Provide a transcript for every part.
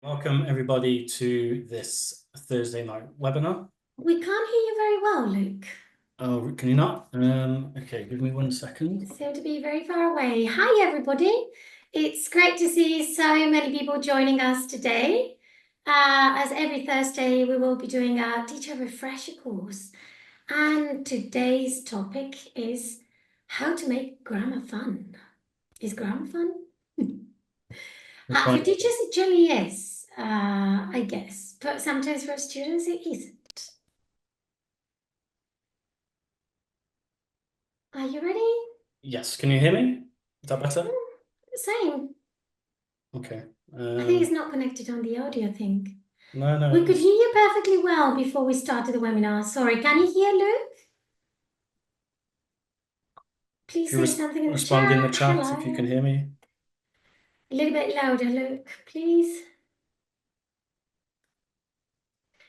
Welcome everybody to this Thursday night webinar. We can't hear you very well, Luke. Oh, can you not? Okay, give me 1 second. You seem to be very far away. Hi, everybody. It's great to see so many people joining us today. As every Thursday, we will be doing a teacher refresher course. And today's topic is how to make grammar fun. Is grammar fun? For teachers, it generally is, I guess. But sometimes for students, it isn't. Are you ready? Yes, can you hear me? Is that better? Same. Okay. I think it's not connected on the audio thing. No. We could hear you perfectly well before we started the webinar. Sorry, can you hear Luke? Please say something in the chat. Respond in the chat Hello. if you can hear me. A little bit louder, Luke, please.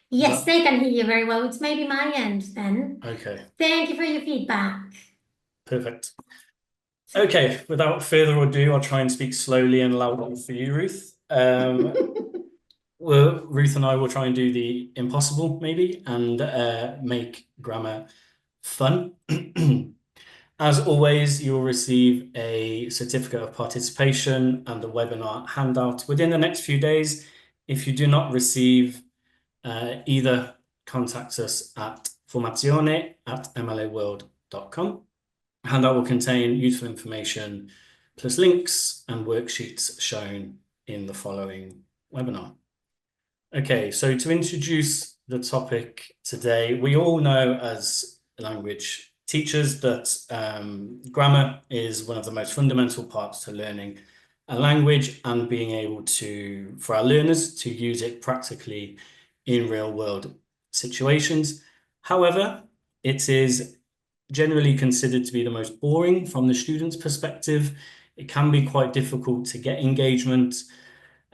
Yes, they can hear you very well. It's maybe my end then. Okay. Thank you for your feedback. Perfect. Okay, without further ado, I'll try and speak slowly and loudly for you, Ruth. Ruth and I will try and do the impossible, maybe, and make grammar fun. As always, you'll receive a certificate of participation and a webinar handout within the next few days. If you do not receive either, contact us at formazione@mlaworld.com. Handout will contain useful information plus links and worksheets shown in the following webinar. Okay, so to introduce the topic today, we all know as language teachers that grammar is one of the most fundamental parts to learning a language and being able to, for our learners, to use it practically in real world situations. However, it is generally considered to be the most boring from the student's perspective. It can be quite difficult to get engagement.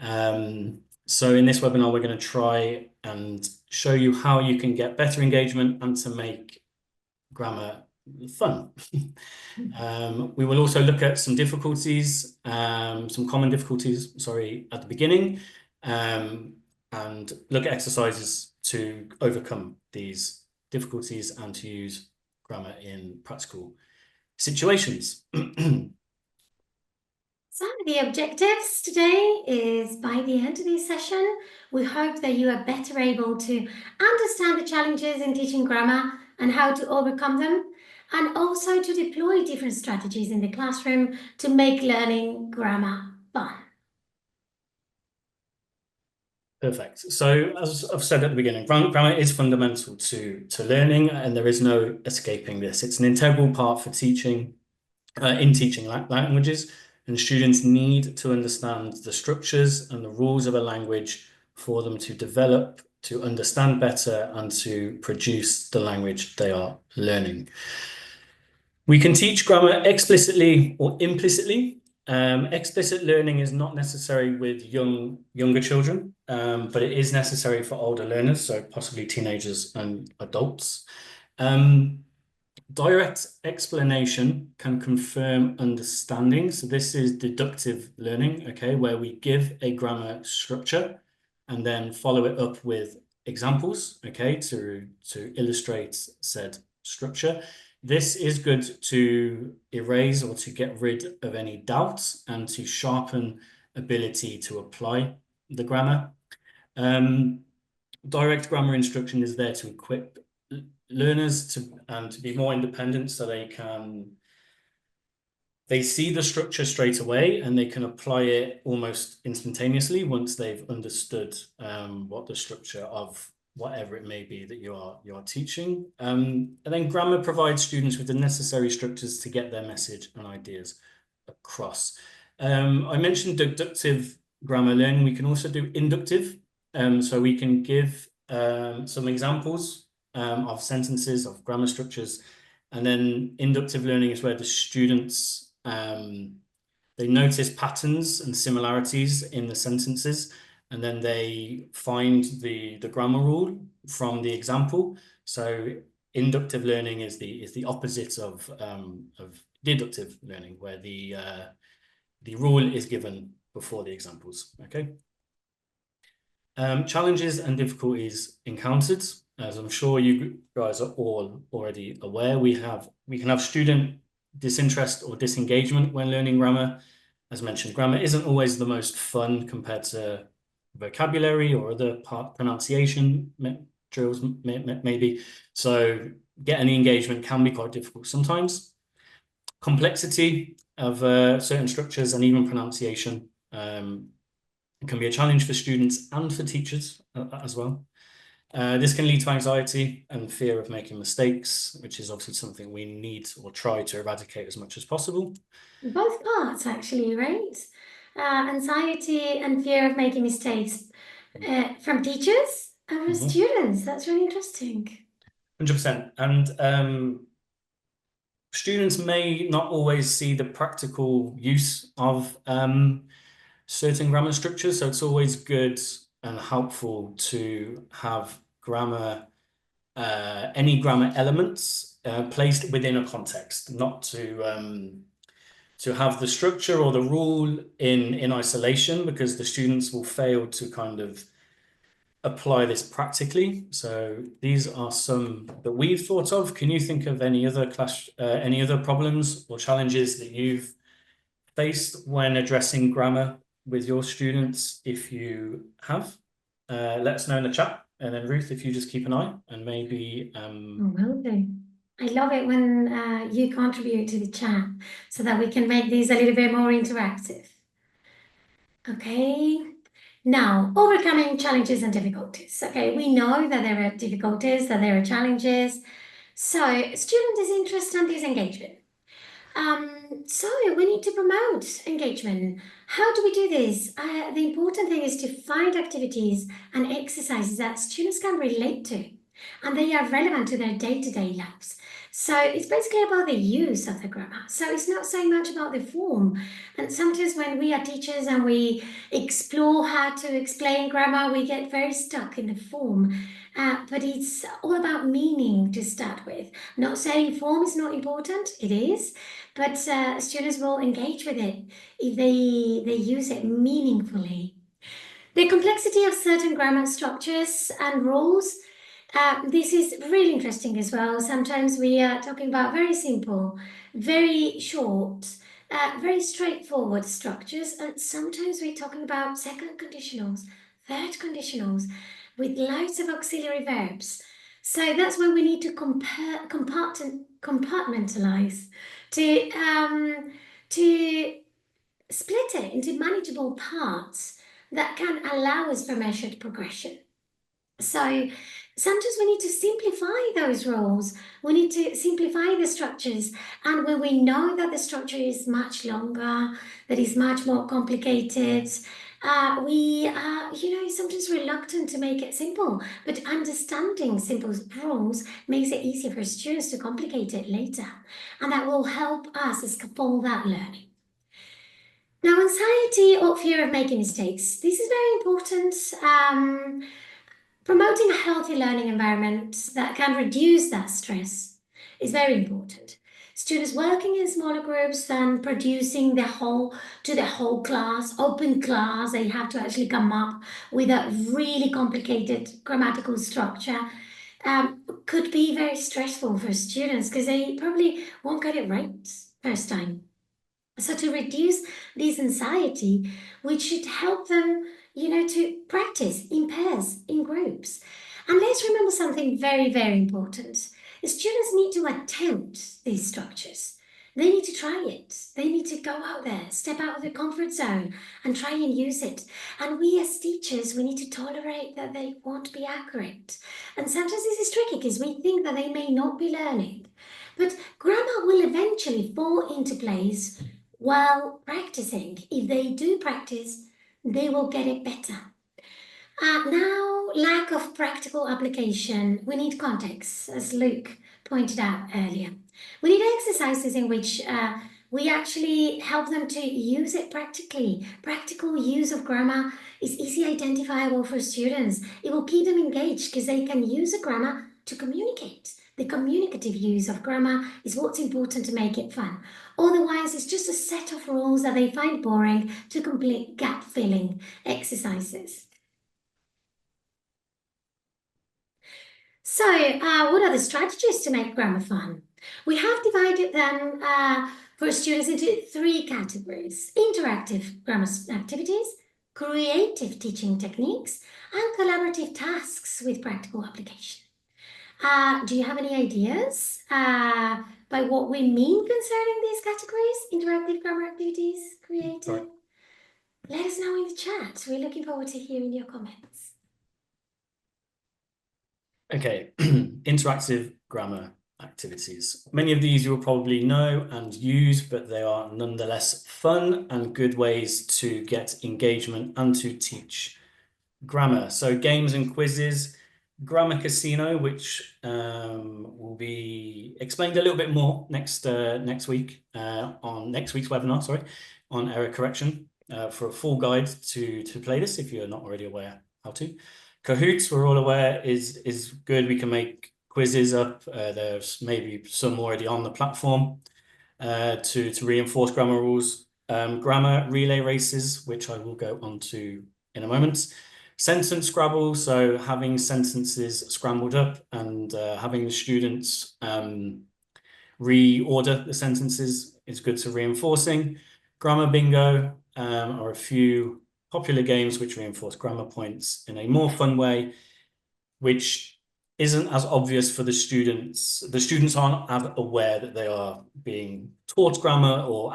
So in this webinar, we're going to try and show you how you can get better engagement and to make grammar fun. We will also look at some difficulties, some common difficulties, at the beginning, and look at exercises to overcome these difficulties and to use grammar in practical situations. So the objectives today is by the end of this session, we hope that you are better able to understand the challenges in teaching grammar and how to overcome them, and also to deploy different strategies in the classroom to make learning grammar fun. Perfect. So as I've said at the beginning, grammar is fundamental to learning, and there is no escaping this. It's an integral part for teaching, in teaching languages, and students need to understand the structures and the rules of a language for them to develop, to understand better, and to produce the language they are learning. We can teach grammar explicitly or implicitly. Explicit learning is not necessary with younger children, but it is necessary for older learners, so possibly teenagers and adults. Direct explanation can confirm understanding. So this is deductive learning, okay, where we give a grammar structure and then follow it up with examples, okay, to illustrate said structure. This is good to erase or to get rid of any doubts and to sharpen ability to apply the grammar. Direct grammar instruction is there to equip learners to be more independent, so they see the structure straight away and they can apply it almost instantaneously once they've understood what the structure of whatever it may be that you are teaching. And then grammar provides students with the necessary structures to get their message and ideas across. I mentioned deductive grammar learning. We can also do inductive. So we can give some examples of sentences, of grammar structures, and then inductive learning is where the students they notice patterns and similarities in the sentences, and then they find the grammar rule from the example. So inductive learning is the opposite of deductive learning, where the rule is given before the examples. Okay. Challenges and difficulties encountered. As I'm sure you guys are all already aware, we can have student disinterest or disengagement when learning grammar. As mentioned, grammar isn't always the most fun compared to vocabulary or other pronunciation drills, maybe. So getting the engagement can be quite difficult sometimes. Complexity of certain structures and even pronunciation it can be a challenge for students and for teachers as well. This can lead to anxiety and fear of making mistakes, which is obviously something we need or try to eradicate as much as possible. Both parts, actually, right? Anxiety and fear of making mistakes from teachers and from students. That's really interesting. 100%. And students may not always see the practical use of certain grammar structures, so it's always good and helpful to have grammar, any grammar elements placed within a context, not to have the structure or the rule in isolation, because the students will fail to kind of apply this practically. So these are some that we've thought of. Can you think of any other any other problems or challenges that you've faced when addressing grammar with your students? If you have, let us know in the chat. And then Ruth, if you just keep an eye and maybe Will do. I love it when you contribute to the chat so that we can make these a little bit more interactive. Okay. Now, overcoming challenges and difficulties. Okay, we know that there are difficulties, that there are challenges. So, student disinterest and disengagement. So we need to promote engagement. How do we do this? The important thing is to find activities and exercises that students can relate to and they are relevant to their day-to-day lives. So it's basically about the use of the grammar. So it's not so much about the form. And sometimes when we are teachers and we explore how to explain grammar, we get very stuck in the form. But it's all about meaning to start with. Not saying form is not important, it is, but students will engage with it if they use it meaningfully. The complexity of certain grammar structures and rules, this is really interesting as well. Sometimes we are talking about very simple, very short, very straightforward structures, and sometimes we're talking about second conditionals, third conditionals, with loads of auxiliary verbs. So that's when we need to compartmentalize to split it into manageable parts that can allow us for measured progression. So sometimes we need to simplify those rules. We need to simplify the structures. And when we know that the structure is much longer, that is much more complicated, we are, sometimes reluctant to make it simple. But understanding simple rules makes it easier for students to complicate it later. And that will help us scaffold that learning. Now, anxiety or fear of making mistakes. This is very important. Promoting a healthy learning environment that can reduce that stress is very important. Students working in smaller groups and producing the whole class, open class, they have to actually come up with a really complicated grammatical structure, could be very stressful for students because they probably won't get it right first time. So to reduce this anxiety, we should help them, to practice in pairs, in groups. And let's remember something very, very important. Students need to attempt these structures. They need to try it. They need to go out there, step out of their comfort zone and try and use it. And we as teachers, we need to tolerate that they won't be accurate. And sometimes this is tricky because we think that they may not be learning. But grammar will eventually fall into place while practicing. If they do practice, they will get it better. Now, lack of practical application. We need context, as Luke pointed out earlier. We need exercises in which we actually help them to use it practically. Practical use of grammar is easily identifiable for students. It will keep them engaged because they can use the grammar to communicate. The communicative use of grammar is what's important to make it fun. Otherwise, it's just a set of rules that they find boring to complete gap-filling exercises. So, what are the strategies to make grammar fun? We have divided them for students into three categories: interactive grammar activities, creative teaching techniques, and collaborative tasks with practical application. Do you have any ideas by what we mean concerning these categories? Interactive grammar activities, creative? Sorry. Let us know in the chat. We're looking forward to hearing your comments. Okay, interactive grammar activities. Many of these you'll probably know and use, but they are nonetheless fun and good ways to get engagement and to teach grammar. So games and quizzes, Grammar Casino, which will be explained a little bit more next week on next week's webinar, sorry, on error correction for a full guide to play this if you're not already aware how to. Kahoots, we're all aware, is good. We can make quizzes up. There's maybe some already on the platform to reinforce grammar rules. Grammar relay races, which I will go on to in a moment. Sentence Scrabble, so having sentences scrambled up and having the students reorder the sentences is good to reinforcing. Grammar Bingo are a few popular games which reinforce grammar points in a more fun way, which isn't as obvious for the students. The students aren't as aware that they are being taught grammar or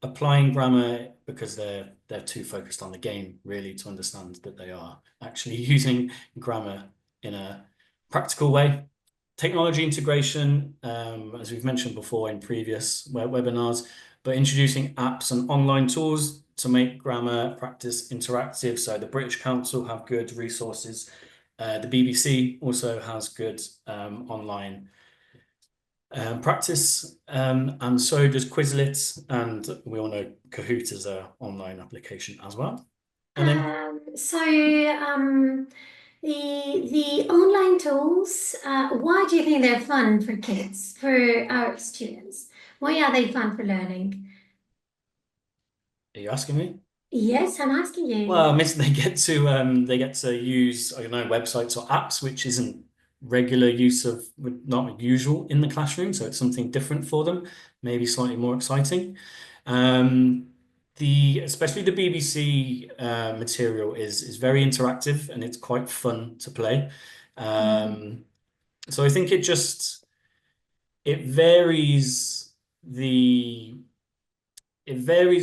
applying grammar because they're too focused on the game, really, to understand that they are actually using grammar in a practical way. Technology integration, as we've mentioned before in previous webinars, but introducing apps and online tools to make grammar practice interactive. So the British Council have good resources. The BBC also has good online practice, and so does Quizlet, and we all know Kahoot is an online application as well. And then the online tools, why do you think they're fun for kids, for our students? Why are they fun for learning? Are you asking me? Yes, I'm asking you. Well, they get to use, I don't know, websites or apps, which isn't regular use of, not usual in the classroom. So it's something different for them, maybe slightly more exciting. Especially the BBC material is very interactive and it's quite fun to play. So I think it varies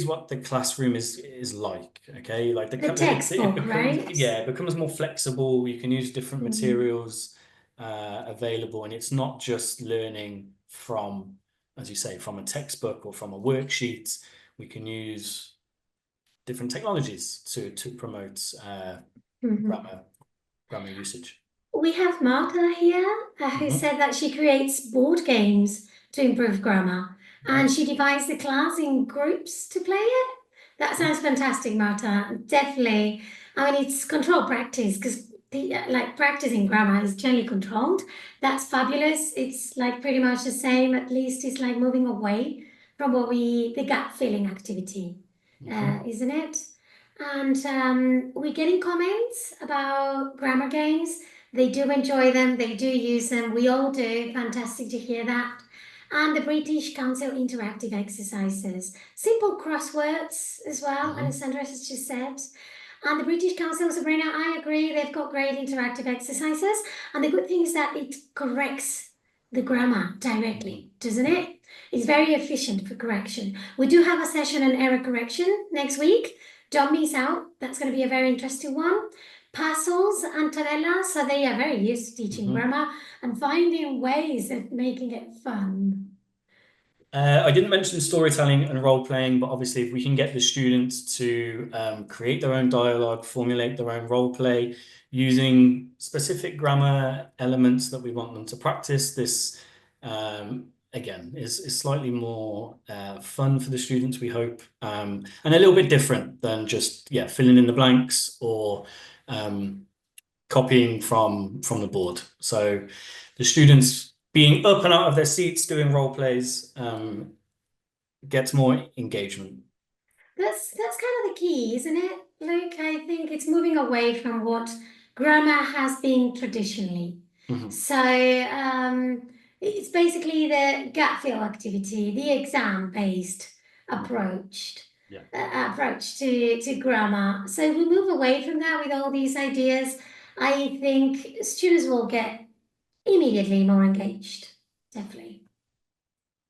what the classroom is like. Okay, like The textbook, right? Yeah, it becomes more flexible. You can use different materials available, and it's not just learning from, as you say, from a textbook or from a worksheet. We can use different technologies to promote grammar usage. We have Martha here who said that she creates board games to improve grammar, and she divides the class in groups to play it. That sounds fantastic, Martha. Definitely. I mean, it's controlled practice because like practicing grammar is generally controlled. That's fabulous. It's like pretty much the same. At least it's like moving away from the gut feeling activity, isn't it? And we're getting comments about grammar games. They do enjoy them. They do use them. We all do. Fantastic to hear that. And the British Council interactive exercises, simple crosswords as well, Alessandra has just said. And the British Council, Sabrina, I agree, they've got great interactive exercises. And the good thing is that it corrects the grammar directly, doesn't it? It's very efficient for correction. We do have a session on error correction next week. Don't miss out. That's going to be a very interesting one. Puzzles, Antonella, so they are very used to teaching grammar and finding ways of making it fun. I didn't mention storytelling and role playing, but obviously if we can get the students to create their own dialogue, formulate their own role play using specific grammar elements that we want them to practice, this again is slightly more fun for the students, we hope, and a little bit different than just filling in the blanks or copying from the board. So the students being up and out of their seats doing role plays gets more engagement. That's kind of the key, isn't it, Luke? I think it's moving away from what grammar has been traditionally. So it's basically the gut feel activity, the exam-based approach to grammar. So we move away from that with all these ideas. I think students will get immediately more engaged, definitely.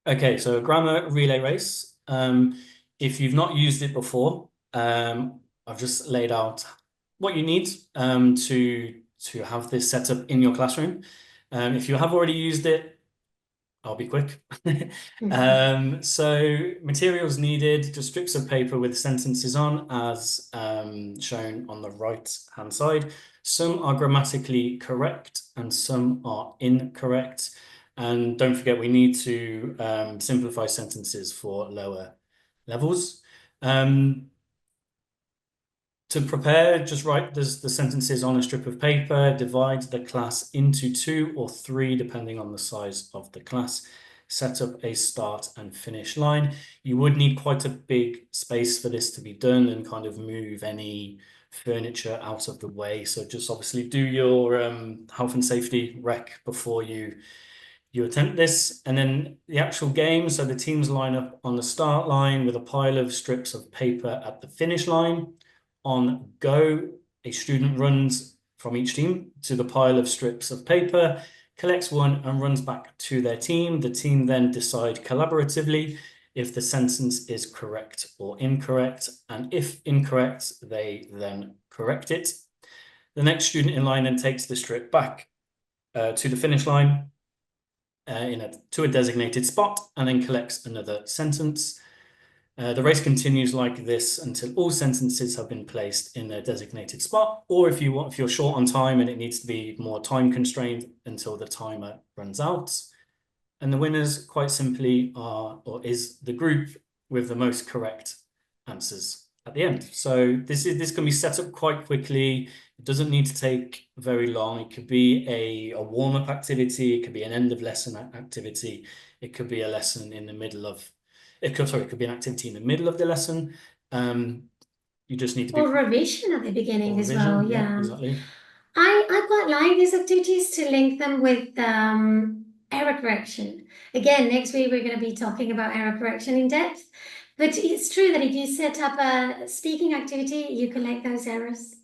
Okay, so a grammar relay race. If you've not used it before, I've just laid out what you need to have this set up in your classroom. If you have already used it, I'll be quick. So materials needed, just strips of paper with sentences on, as shown on the right-hand side. Some are grammatically correct and some are incorrect. And don't forget, we need to simplify sentences for lower levels. To prepare, just write the sentences on a strip of paper, divide the class into 2 or 3, depending on the size of the class. Set up a start and finish line. You would need quite a big space for this to be done and kind of move any furniture out of the way. So just obviously do your health and safety rec before you attempt this. And then the actual game, so the teams line up on the start line with a pile of strips of paper at the finish line. On go, a student runs from each team to the pile of strips of paper, collects one and runs back to their team. The team then decide collaboratively if the sentence is correct or incorrect, and if incorrect, they then correct it. The next student in line then takes the strip back to the finish line to a designated spot and then collects another sentence. The race continues like this until all sentences have been placed in their designated spot, or if you're short on time and it needs to be more time constrained, until the timer runs out. And the winners, quite simply, is the group with the most correct answers at the end. So this can be set up quite quickly. It doesn't need to take very long. It could be a warm-up activity. It could be an end of lesson activity. It could be a lesson in the middle of. It could be an activity in the middle of the lesson. You just need to be. Or revision at the beginning as revision, well. Yeah. Exactly. I quite like these activities to link them with error correction. Again, next week we're going to be talking about error correction in depth. But it's true that if you set up a speaking activity, you collect those errors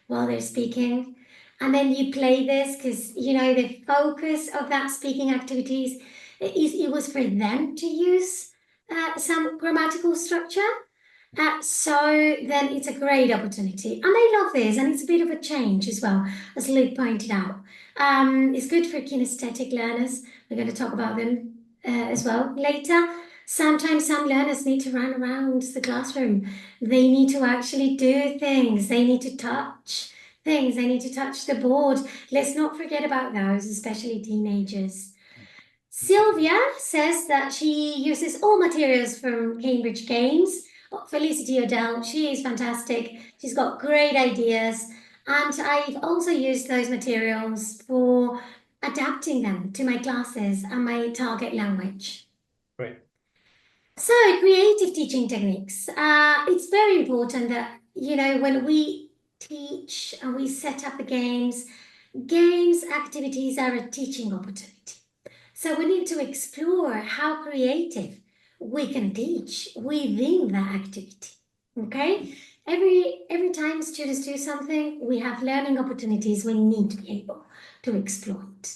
while they're speaking. And then you play this because, you know, the focus of that speaking activities it was for them to use some grammatical structure. So then it's a great opportunity. And they love this, and it's a bit of a change as well, as Luke pointed out. It's good for kinesthetic learners. We're going to talk about them as well later. Sometimes some learners need to run around the classroom. They need to actually do things. They need to touch things. They need to touch the board. Let's not forget about those, especially teenagers. Sylvia says that she uses all materials from Cambridge Games. Felicity O'Dell, she is fantastic. She's got great ideas. And I've also used those materials for adapting them to my classes and my target language. Great. So, creative teaching techniques. It's very important that, you know, when we teach and we set up the games activities are a teaching opportunity. So we need to explore how creative we can teach within that activity. Okay? Every time students do something, we have learning opportunities we need to be able to exploit.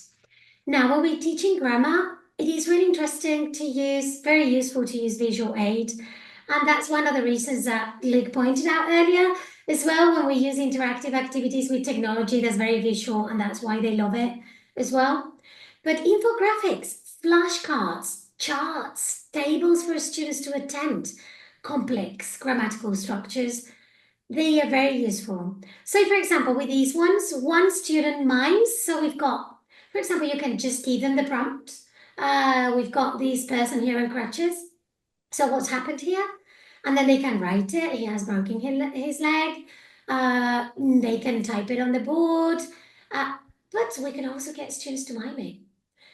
Now, when we're teaching grammar, it is really interesting to use, very useful to use visual aid. And that's one of the reasons that Luke pointed out earlier as well. When we use interactive activities with technology, that's very visual, and that's why they love it as well. But infographics, flashcards, charts, tables for students to attempt complex grammatical structures, they are very useful. So for example, with these ones, one student mimes. So we've got, for example, you can just give them the prompt. We've got this person here on crutches. So what's happened here? And then they can write it. He has broken his leg. They can type it on the board. But we can also get students to mime it.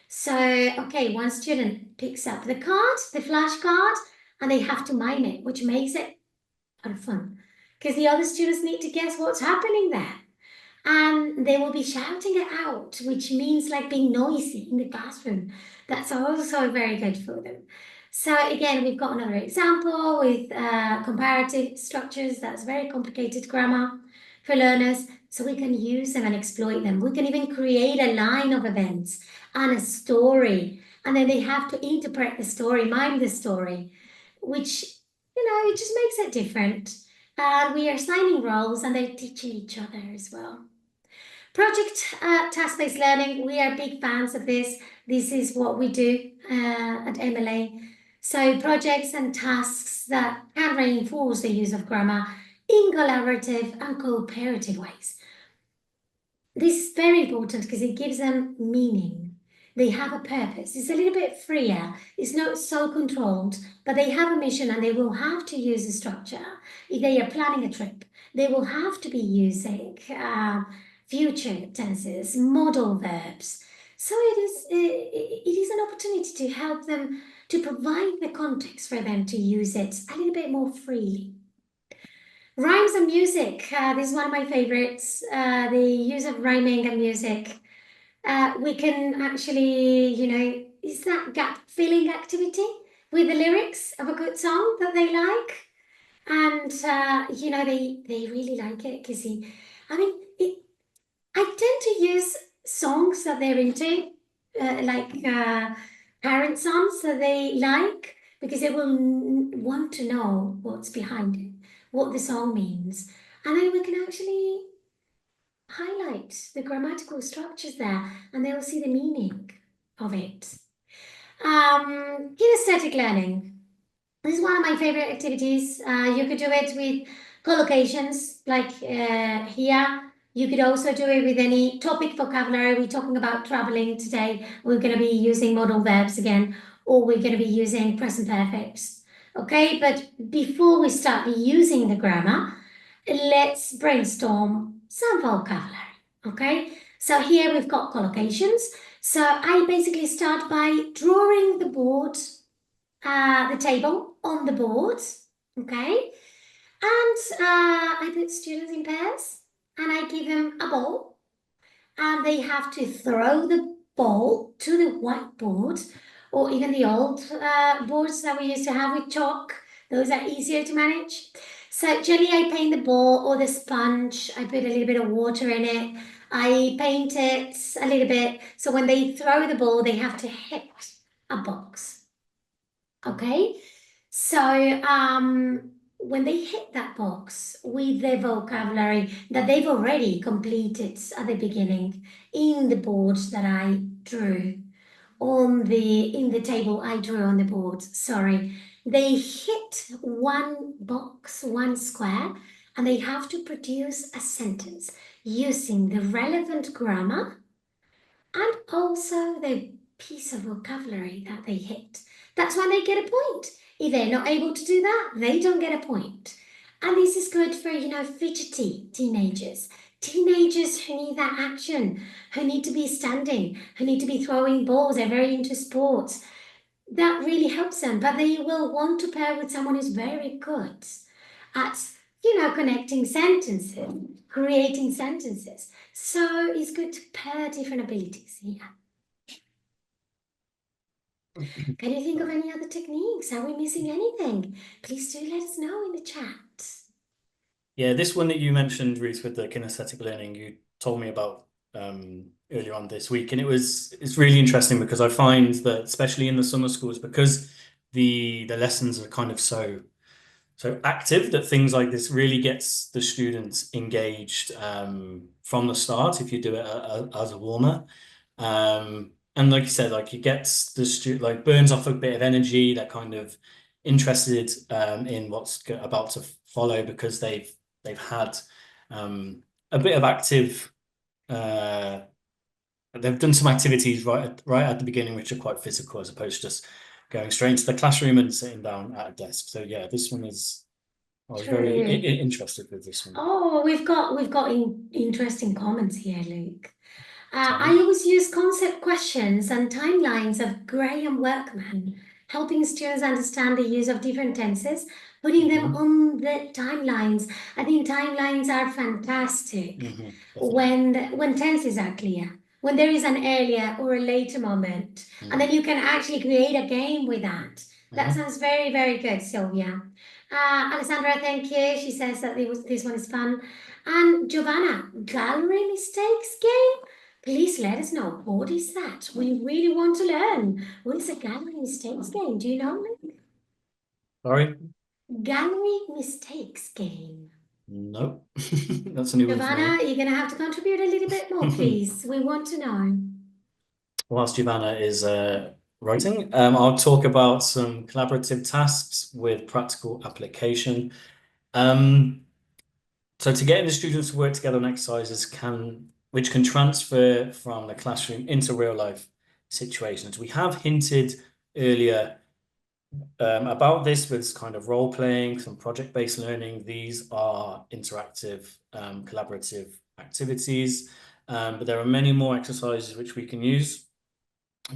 So, okay, one student picks up the card, the flashcard, and they have to mime it, which makes it a lot of fun because the other students need to guess what's happening there. and they will be shouting it out, which means like being noisy in the classroom. That's also very good for them. So again, we've got another example with comparative structures. That's very complicated grammar for learners. So we can use them and exploit them. We can even create a line of events and a story. And then they have to interpret the story, mime the story, which, it just makes it different. And we are assigning roles and they're teaching each other as well. Project task-based learning, we are big fans of this. This is what we do at MLA. So projects and tasks that can reinforce the use of grammar in collaborative and cooperative ways. This is very important because it gives them meaning. They have a purpose. It's a little bit freer. It's not so controlled, but they have a mission and they will have to use a structure. If they are planning a trip, they will have to be using future tenses, modal verbs. So it is an opportunity to help them, to provide the context for them to use it a little bit more freely. Rhymes and music. This is one of my favorites. The use of rhyming and music. We can actually, is that gap filling activity with the lyrics of a good song that they like. And, they really like it because I tend to use songs that they're into, like parent songs that they like, because they will want to know what's behind it, what the song means. And then we can actually highlight the grammatical structures there and they will see the meaning of it. Kinesthetic learning. This is one of my favorite activities. You could do it with collocations like here. You could also do it with any topic vocabulary. We're talking about traveling today. We're going to be using modal verbs again, or we're going to be using present perfects. Okay, but before we start using the grammar, let's brainstorm some vocabulary. Okay, so here we've got collocations. So I basically start by drawing the board, the table on the board. Okay, and I put students in pairs and I give them a ball and they have to throw the ball to the whiteboard or even the old boards that we used to have with chalk. Those are easier to manage. So generally I paint the ball or the sponge. I put a little bit of water in it. I paint it a little bit. So when they throw the ball, they have to hit a box. Okay? So when they hit that box with the vocabulary that they've already completed at the beginning in the board that I drew in the table I drew on the board, sorry, they hit one box, one square, and they have to produce a sentence using the relevant grammar and also the piece of vocabulary that they hit. That's when they get a point. If they're not able to do that, they don't get a point. And this is good for, fidgety teenagers. Teenagers who need that action, who need to be standing, who need to be throwing balls, they're very into sports. That really helps them, but they will want to pair with someone who's very good at, connecting sentences, creating sentences. So it's good to pair different abilities here. Can you think of any other techniques? Are we missing anything? Please do let us know in the chat. Yeah, this one that you mentioned, Ruth, with the kinesthetic learning, you told me about earlier on this week, and it's really interesting because I find that especially in the summer schools, because the lessons are kind of so active, that things like this really gets the students engaged from the start if you do it as a warmer. And like you said, like it gets the student, like burns off a bit of energy, they're kind of interested in what's about to follow because they've had a bit of active they've done some activities right at the beginning which are quite physical as opposed to just going straight into the classroom and sitting down at a desk. So yeah, this one is, I was very interested with this one. Oh, we've got interesting comments here, Luke. I always use concept questions and timelines of Graham Workman, helping students understand the use of different tenses putting them on the timelines. I think timelines are fantastic Definitely. when tenses are clear, when there is an earlier or a later moment, and then you can actually create a game with that. That sounds very, very good, Sylvia. Alessandra, thank you. She says that this one is fun. And Giovanna, gallery mistakes game? Please let us know. What is that? We really want to learn. What is a gallery mistakes game? Do you know? Sorry? Gallery mistakes game. No, that's a new one for me. Giovanna, you're going to have to contribute a little bit more, please. We want to know. Whilst Giovanna is writing, I'll talk about some collaborative tasks with practical application. So to getting the students to work together on exercises which can transfer from the classroom into real life situations. We have hinted earlier about this with kind of role playing, some project-based learning. These are interactive, collaborative activities, but there are many more exercises which we can use.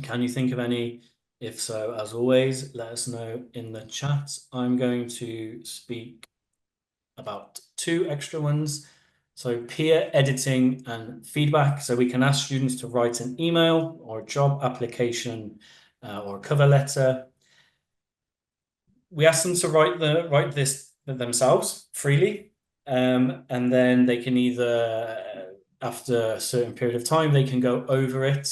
Can you think of any? If so, as always, let us know in the chat. I'm going to speak about 2 extra ones. So peer editing and feedback. So we can ask students to write an email or a job application or a cover letter. We ask them to write this themselves freely, and then they can either, after a certain period of time, they can go over it,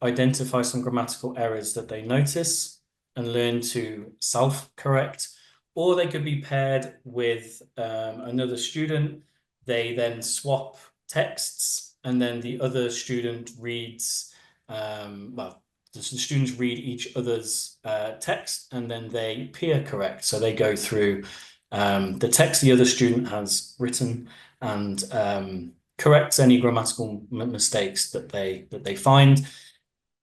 identify some grammatical errors that they notice, and learn to self-correct, or they could be paired with another student. They then swap texts, and then the other student reads, well, the students read each other's text, and then they peer correct. So they go through the text the other student has written and corrects any grammatical mistakes that they find.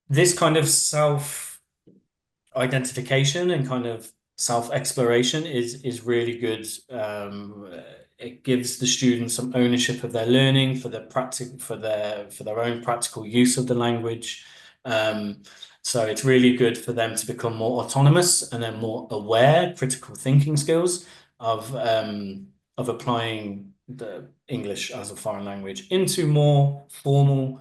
This kind of self-identification and kind of self-exploration is really good. It gives the students some ownership of their learning for their own practical use of the language. So it's really good for them to become more autonomous and then more aware, critical thinking skills of applying the English as a foreign language into more formal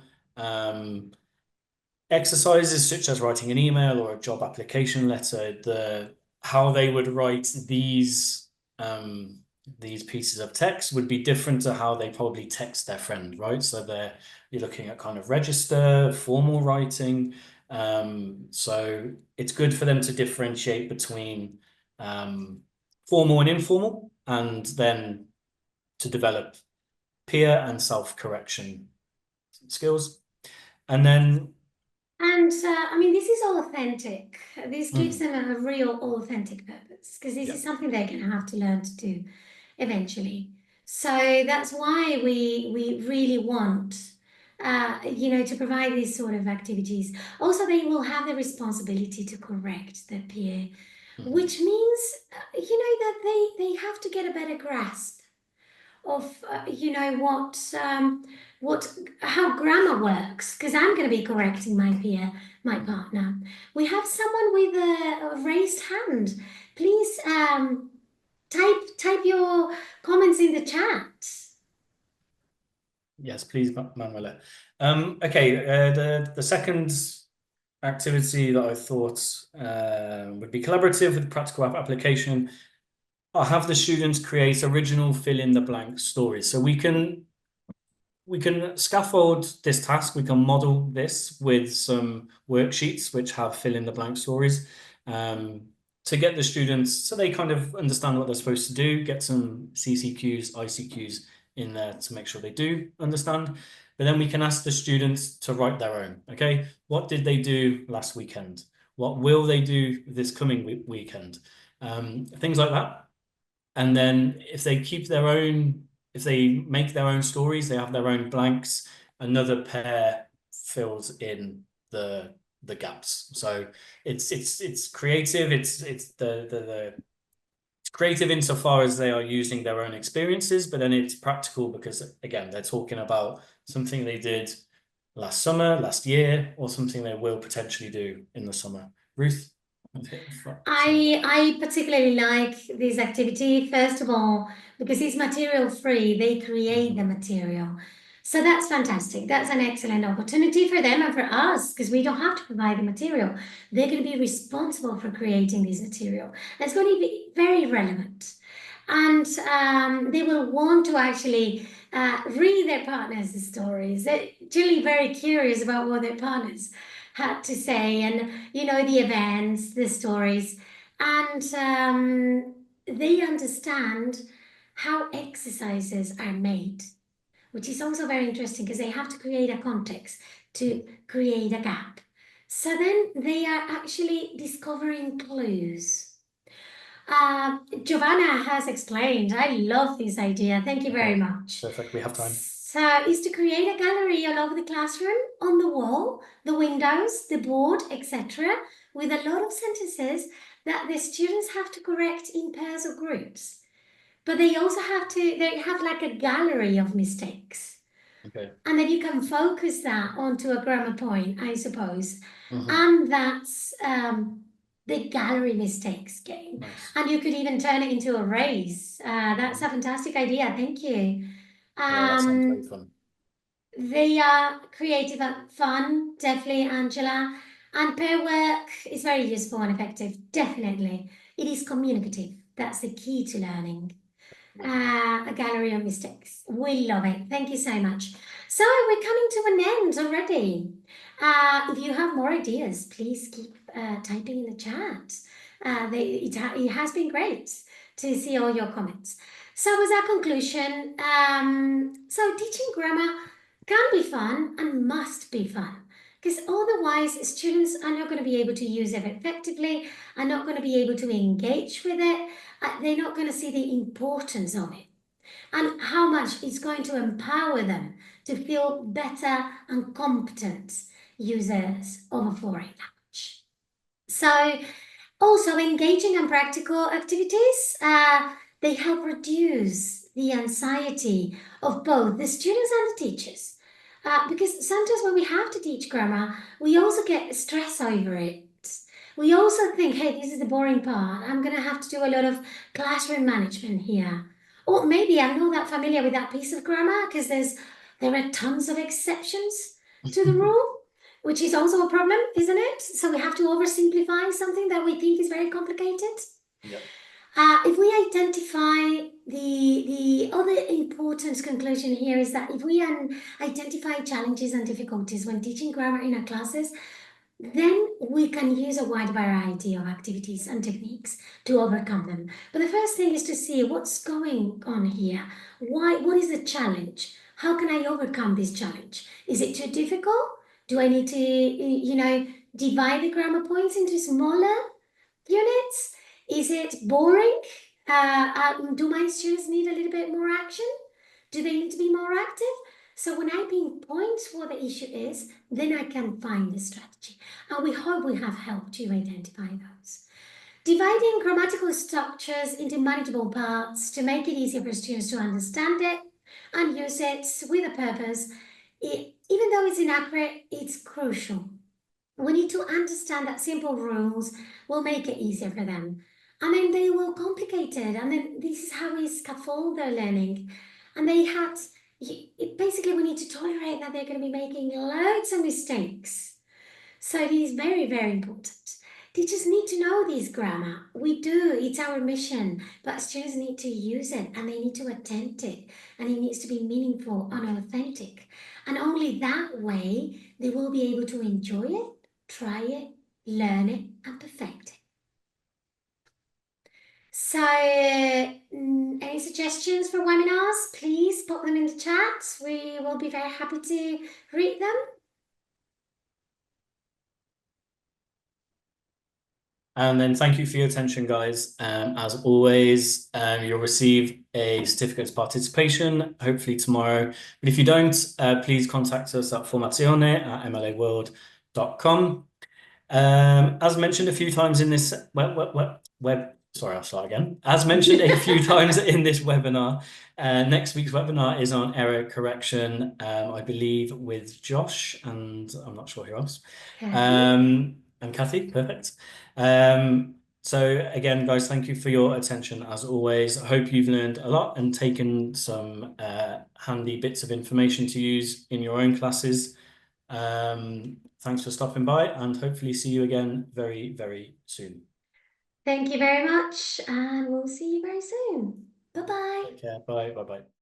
exercises such as writing an email or a job application letter. How they would write these pieces of text would be different to how they probably text their friend, right? So you're looking at kind of register, formal writing. So it's good for them to differentiate between formal and informal, and then to develop peer and self-correction skills. And then I mean, this is all authentic. This gives them a real authentic purpose because this is something they're going to have to learn to do eventually. So that's why we really want, to provide these sort of activities. Also, they will have the responsibility to correct their peer, which means, that they have to get a better grasp of how grammar works, because I'm going to be correcting my partner. We have someone with a raised hand. Please type your comments in the chat. Yes, please, Manuela. Okay, the second activity that I thought would be collaborative with practical application. I'll have the students create original fill-in-the-blank stories. So we can scaffold this task. We can model this with some worksheets which have fill-in-the-blank stories to get the students so they kind of understand what they're supposed to do, get some CCQs, ICQs in there to make sure they do understand. But then we can ask the students to write their own. Okay, what did they do last weekend? What will they do this coming weekend? Things like that. And then if they make their own stories, they have their own blanks, another pair fills in the gaps. So it's creative. It's creative insofar as they are using their own experiences, but then it's practical because again, they're talking about something they did last summer, last year, or something they will potentially do in the summer. Ruth? I particularly like this activity, first of all, because it's material free, they create the material. So that's fantastic. That's an excellent opportunity for them and for us, because we don't have to provide the material. They're going to be responsible for creating this material. And it's going to be very relevant. And they will want to actually read their partners' stories. They're generally very curious about what their partners had to say, and the events, the stories, and they understand how exercises are made, which is also very interesting because they have to create a context to create a gap. So then they are actually discovering clues. Giovanna has explained. I love this idea. Thank you very much. Perfect. We have time. So is to create a gallery all over the classroom, on the wall, the windows, the board, etc., with a lot of sentences that the students have to correct in pairs or groups. But they also they have like a gallery of mistakes. Okay. And then you can focus that onto a grammar point, I suppose. And that's the gallery mistakes game. Nice. And you could even turn it into a race. That's a fantastic idea. Thank you. Yeah, that sounds very fun. They are creative and fun, definitely, Angela. And pair work is very useful and effective, definitely. It is communicative. That's the key to learning. A gallery of mistakes. We love it. Thank you so much. So we're coming to an end already. If you have more ideas, please keep typing in the chat. It has been great to see all your comments. So as our conclusion, so teaching grammar can be fun and must be fun, because otherwise students are not going to be able to use it effectively, are not going to be able to engage with it, they're not going to see the importance of it and how much it's going to empower them to feel better and competent users of a foreign language. So also engaging and practical activities, they help reduce the anxiety of both the students and the teachers. Because sometimes when we have to teach grammar, we also get stress over it. We also think, hey, this is the boring part. I'm going to have to do a lot of classroom management here. Or maybe I'm not that familiar with that piece of grammar because there are tons of exceptions to the rule, which is also a problem, isn't it? So we have to oversimplify something that we think is very complicated. Yeah. If we identify the other important conclusion here is that if we identify challenges and difficulties when teaching grammar in our classes, then we can use a wide variety of activities and techniques to overcome them. But the first thing is to see what's going on here. What is the challenge? How can I overcome this challenge? Is it too difficult? Do I need to, divide the grammar points into smaller units? Is it boring? Do my students need a little bit more action? Do they need to be more active? So when I pinpoint what the issue is, then I can find the strategy. And we hope we have helped you identify those. Dividing grammatical structures into manageable parts to make it easier for students to understand it and use it with a purpose, even though it's inaccurate, it's crucial. We need to understand that simple rules will make it easier for them. And then they will complicate it. And then this is how we scaffold their learning. And basically we need to tolerate that they're going to be making loads of mistakes. So it is very, very important. Teachers need to know this grammar. We do, it's our mission, but students need to use it and they need to attend it, and it needs to be meaningful and authentic. And only that way they will be able to enjoy it, try it, learn it, and perfect it. So any suggestions for webinars, please put them in the chat. We will be very happy to read them. And then thank you for your attention, guys. As always, you'll receive a certificate of participation, hopefully tomorrow. But if you don't, please contact us at formazione@mlaworld.com. As mentioned a few times in this sorry, I'll start again. As mentioned a few times in this webinar, next week's webinar is on error correction, I believe with Josh, and I'm not sure who else. And Kathy, perfect. So again, guys, thank you for your attention as always. I hope you've learned a lot and taken some handy bits of information to use in your own classes. Thanks for stopping by, and hopefully see you again very, very soon. Thank you very much, and we'll see you very soon. Bye-bye. Take care. Bye. Bye-bye.